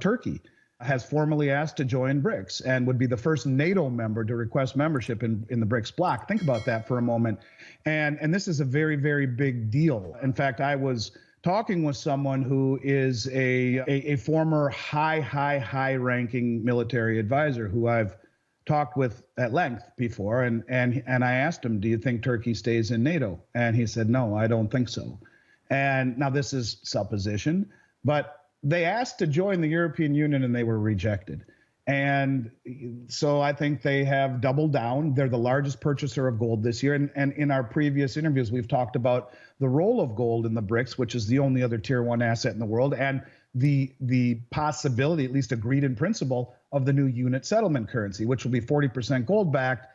Turkey has formally asked to join BRICS and would be the first NATO member to request membership in the BRICS bloc. Think about that for a moment. And this is a very, very big deal. In fact, I was talking with someone who is a former high-ranking military advisor who I've talked with at length before. And I asked him, do you think Turkey stays in NATO? And he said, no, I don't think so. And now this is supposition, but they asked to join the European Union and they were rejected. And so I think they have doubled down. They're the largest purchaser of gold this year. And in our previous interviews, we've talked about the role of gold in the BRICS, which is the only other tier one asset in the world, and the possibility, at least agreed in principle, of the new unit settlement currency, which will be 40% gold backed,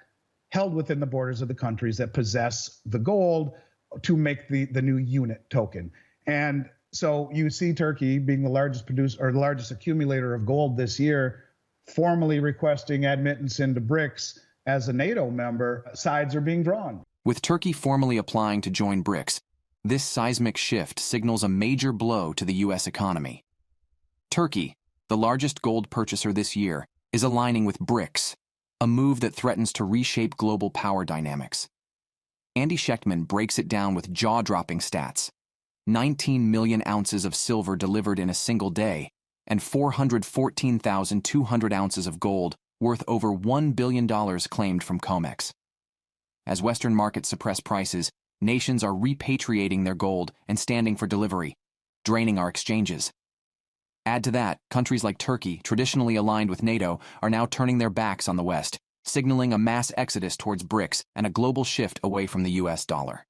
held within the borders of the countries that possess the gold to make the new unit token. And so you see Turkey being the largest producer or the largest accumulator of gold this year, formally requesting admittance into BRICS as a NATO member. Sides are being drawn. With Turkey formally applying to join BRICS, this seismic shift signals a major blow to the U.S. economy. Turkey, the largest gold purchaser this year, is aligning with BRICS, a move that threatens to reshape global power dynamics. Andy Schechtman breaks it down with jaw-dropping stats. 19 million ounces of silver delivered in a single day, and 414,200 ounces of gold, worth over $1 billion claimed from COMEX. As Western markets suppress prices, nations are repatriating their gold and standing for delivery, draining our exchanges. Add to that, countries like Turkey, traditionally aligned with NATO, are now turning their backs on the West, signaling a mass exodus towards BRICS and a global shift away from the U.S. dollar.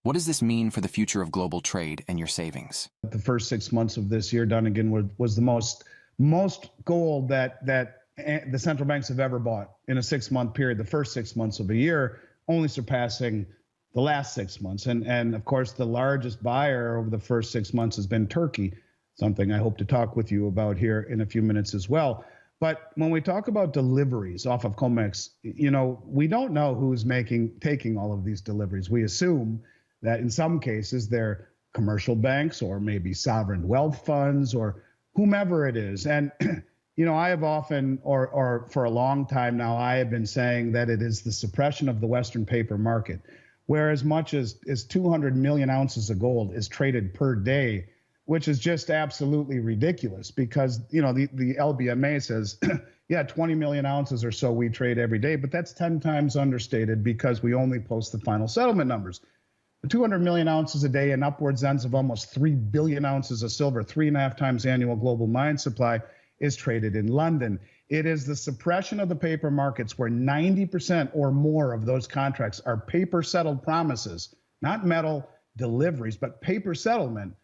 What does this mean for the future of global trade and your savings? The first 6 months of this year, Dunnigan, was the most gold that the central banks have ever bought in a 6-month period, the first 6 months of a year, only surpassing the last 6 months. And of course, the largest buyer over the first 6 months has been Turkey, something I hope to talk with you about here in a few minutes as well. But when we talk about deliveries off of COMEX, we don't know who's taking all of these deliveries. We assume that in some cases they're commercial banks or maybe sovereign wealth funds or whomever it is. And, I have often, or for a long time now, I have been saying that it is the suppression of the Western paper market, where as much as 200 million ounces of gold is traded per day, which is just absolutely ridiculous because, the LBMA says, 20 million ounces or so we trade every day, but that's 10 times understated because we only post the final settlement numbers. 200 million ounces a day and upwards ends of almost 3 billion ounces of silver, 3.5 times annual global mine supply, is traded in London. It is the suppression of the paper markets where 90% or more of those contracts are paper settled promises, not metal deliveries, but paper settlement,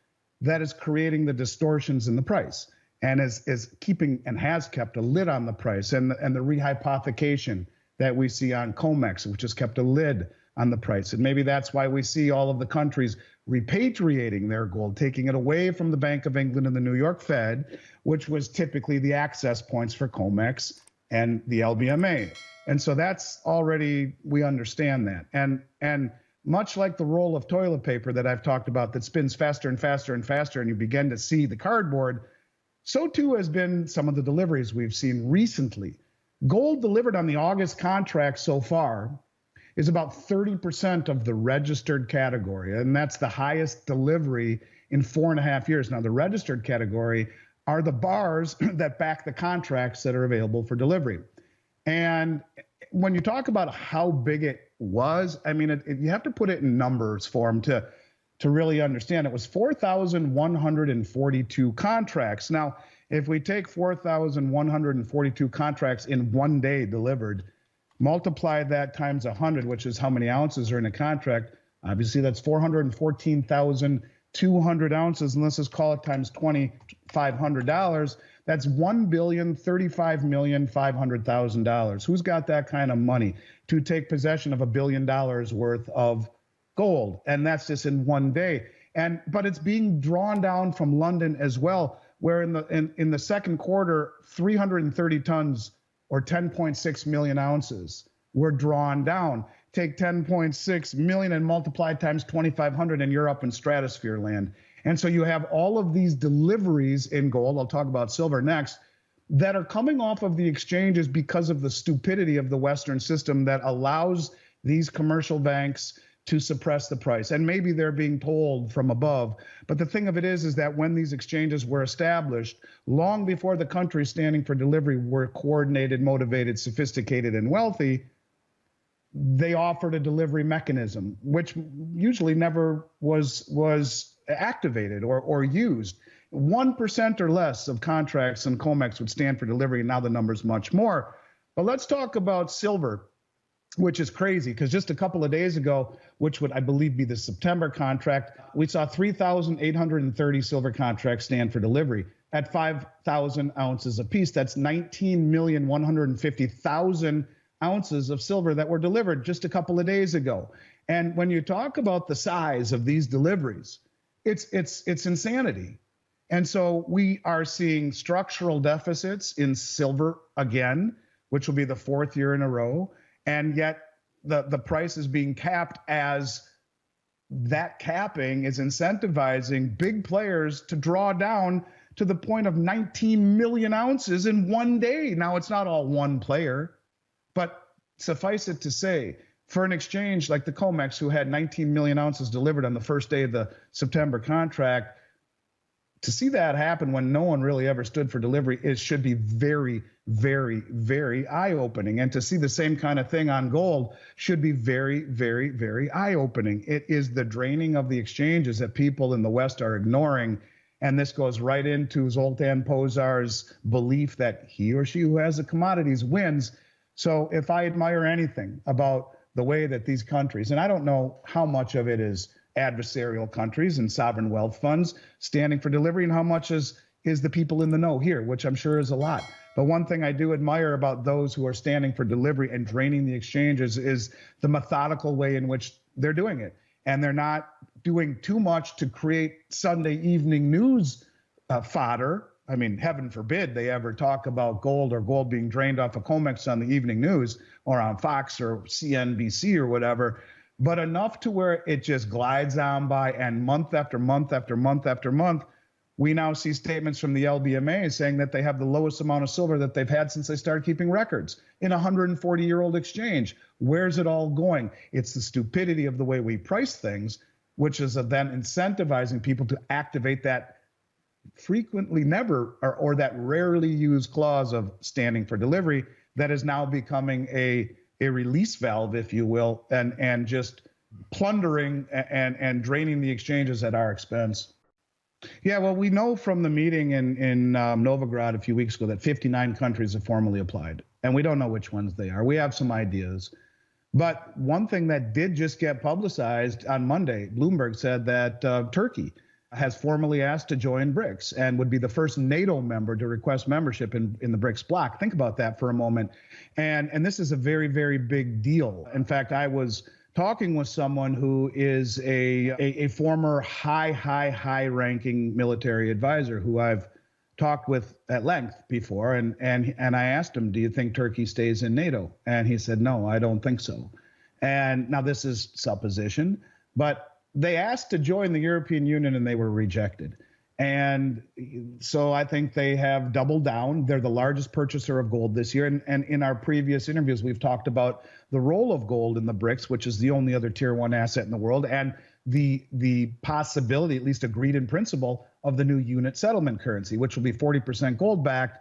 that is creating the distortions in the price and is keeping and has kept a lid on the price, and the rehypothecation that we see on COMEX, which has kept a lid on the price. And maybe that's why we see all of the countries repatriating their gold, taking it away from the Bank of England and the New York Fed, which was typically the access points for COMEX and the LBMA. And so that's already, we understand that. And much like the roll of toilet paper that I've talked about that spins faster and faster and faster, and you begin to see the cardboard, so too has been some of the deliveries we've seen recently. Gold delivered on the August contract so far is about 30% of the registered category, and that's the highest delivery in 4.5 years. Now, the registered category are the bars that back the contracts that are available for delivery. And when you talk about how big it was, I mean, you have to put it in numbers form to really understand. It was 4,142 contracts. Now, if we take 4,142 contracts in 1 day delivered, multiply that times 100, which is how many ounces are in a contract, obviously that's 414,200 ounces, and let's just call it times $2,500. That's $1,035,500,000. Who's got that kind of money to take possession of $1 billion worth of gold? And that's just in 1 day. But it's being drawn down from London as well, where in the second quarter, 330 tons or 10.6 million ounces were drawn down. Take 10.6 million and multiply times 2,500, and you're up in stratosphere land. And so you have all of these deliveries in gold. I'll talk about silver next, that are coming off of the exchanges because of the stupidity of the Western system that allows these commercial banks to suppress the price. And maybe they're being told from above. But the thing of it is that when these exchanges were established, long before the countries standing for delivery were coordinated, motivated, sophisticated, and wealthy, they offered a delivery mechanism, which usually never was activated or used. 1% or less of contracts in COMEX would stand for delivery, and now the number's much more. But let's talk about silver, which is crazy, because just a couple of days ago, which would, I believe, be the September contract, we saw 3,830 silver contracts stand for delivery at 5,000 ounces apiece. That's 19,150,000 ounces of silver that were delivered just a couple of days ago. And when you talk about the size of these deliveries, it's insanity. And so we are seeing structural deficits in silver again, which will be the fourth year in a row. And yet the price is being capped, as that capping is incentivizing big players to draw down to the point of 19 million ounces in one day. Now, it's not all one player, but suffice it to say, for an exchange like the COMEX, who had 19 million ounces delivered on the first day of the September contract, to see that happen when no one really ever stood for delivery, it should be very, very, very eye-opening. And to see the same kind of thing on gold should be very, very, very eye-opening. It is the draining of the exchanges that people in the West are ignoring. And this goes right into Zoltan Pozsar's belief that he or she who has the commodities wins. So if I admire anything about the way that these countries, and I don't know how much of it is adversarial countries and sovereign wealth funds standing for delivery, and how much is the people in the know here, which I'm sure is a lot. But one thing I do admire about those who are standing for delivery and draining the exchanges is the methodical way in which they're doing it. And they're not doing too much to create Sunday evening news fodder. I mean, heaven forbid they ever talk about gold or gold being drained off of COMEX on the evening news or on Fox or CNBC or whatever, but enough to where it just glides on by, and month after month after month after month, we now see statements from the LBMA saying that they have the lowest amount of silver that they've had since they started keeping records in a 140-year-old exchange. Where's it all going? It's the stupidity of the way we price things, which is then incentivizing people to activate that frequently never or that rarely used clause of standing for delivery that is now becoming a release valve, if you will, and just plundering and draining the exchanges at our expense. Yeah, well, we know from the meeting in Novograd a few weeks ago that 59 countries have formally applied, and we don't know which ones they are. We have some ideas. But one thing that did just get publicized on Monday, Bloomberg said that Turkey has formally asked to join BRICS and would be the first NATO member to request membership in the BRICS bloc. Think about that for a moment. And this is a very, very big deal. In fact, I was talking with someone who is a former high-ranking military advisor who I've talked with at length before. And I asked him, do you think Turkey stays in NATO? And he said, no, I don't think so. And now this is supposition, but they asked to join the European Union and they were rejected. And so I think they have doubled down. They're the largest purchaser of gold this year. And in our previous interviews, we've talked about the role of gold in the BRICS, which is the only other tier one asset in the world, and the possibility, at least agreed in principle, of the new unit settlement currency, which will be 40% gold backed,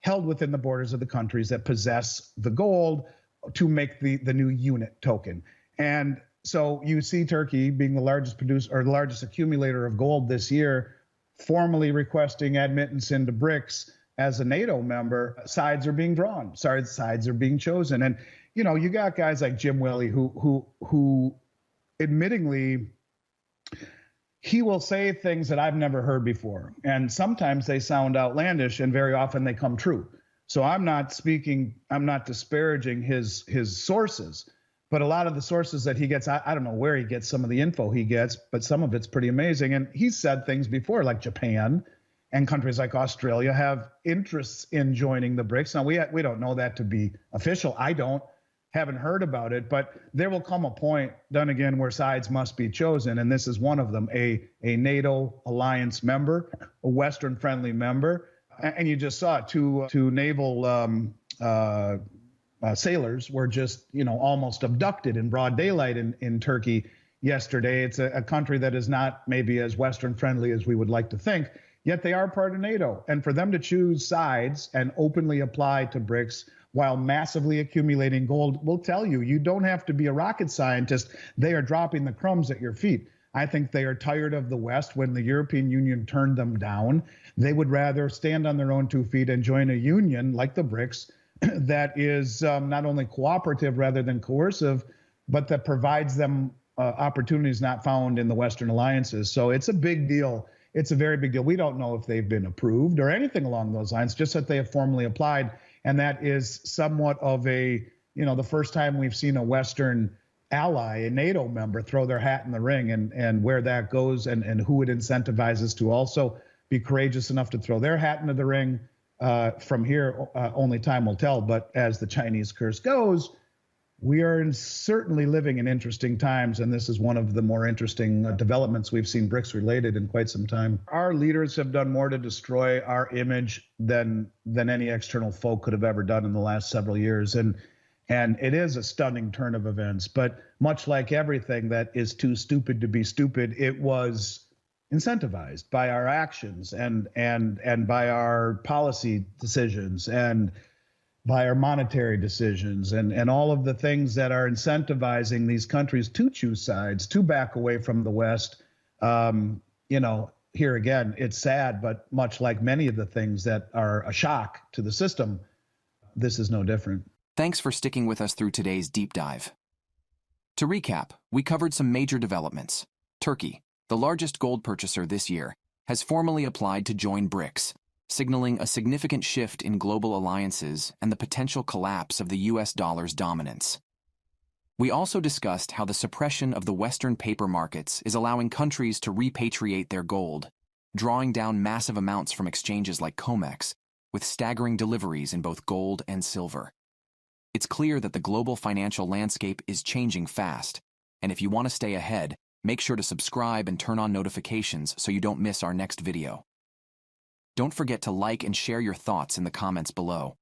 held within the borders of the countries that possess the gold to make the new unit token. And so you see Turkey being the largest producer or the largest accumulator of gold this year, formally requesting admittance into BRICS as a NATO member. Sides are being drawn. Sides are being chosen. And, you know, you got guys like Jim Willey who admittingly, he will say things that I've never heard before. And sometimes they sound outlandish and very often they come true. So I'm not disparaging his sources. But a lot of the sources that he gets, I don't know where he gets some of the info he gets, but some of it's pretty amazing. And he's said things before, like Japan and countries like Australia have interests in joining the BRICS. Now, we don't know that to be official. I don't. haven't heard about it, but there will come a point, then again, where sides must be chosen, and this is one of them: a NATO alliance member, a Western-friendly member, and you just saw two naval sailors were just almost abducted in broad daylight in Turkey yesterday. It's a country that is not maybe as Western-friendly as we would like to think, yet they are part of NATO, and for them to choose sides and openly apply to BRICS while massively accumulating gold will tell you, you don't have to be a rocket scientist. They are dropping the crumbs at your feet. I think they are tired of the West. When the European Union turned them down, they would rather stand on their own 2 feet and join a union like the BRICS that is not only cooperative rather than coercive, but that provides them opportunities not found in the Western alliances. So it's a big deal. It's a very big deal. We don't know if they've been approved or anything along those lines, just that they have formally applied. And that is somewhat of the first time we've seen a Western ally, a NATO member, throw their hat in the ring, and where that goes and who it incentivizes to also be courageous enough to throw their hat into the ring. From here, only time will tell. But as the Chinese curse goes, we are certainly living in interesting times, and this is one of the more interesting developments we've seen BRICS related in quite some time. Our leaders have done more to destroy our image than any external foe could have ever done in the last several years, and it is a stunning turn of events. But much like everything that is too stupid to be stupid, it was incentivized by our actions and by our policy decisions and by our monetary decisions and all of the things that are incentivizing these countries to choose sides, to back away from the West. Here again, it's sad, but much like many of the things that are a shock to the system, this is no different. Thanks for sticking with us through today's deep dive. To recap, we covered some major developments. Turkey, the largest gold purchaser this year, has formally applied to join BRICS, signaling a significant shift in global alliances and the potential collapse of the US dollar's dominance. We also discussed how the suppression of the Western paper markets is allowing countries to repatriate their gold, drawing down massive amounts from exchanges like COMEX, with staggering deliveries in both gold and silver. It's clear that the global financial landscape is changing fast, and if you want to stay ahead, make sure to subscribe and turn on notifications so you don't miss our next video. Don't forget to like and share your thoughts in the comments below.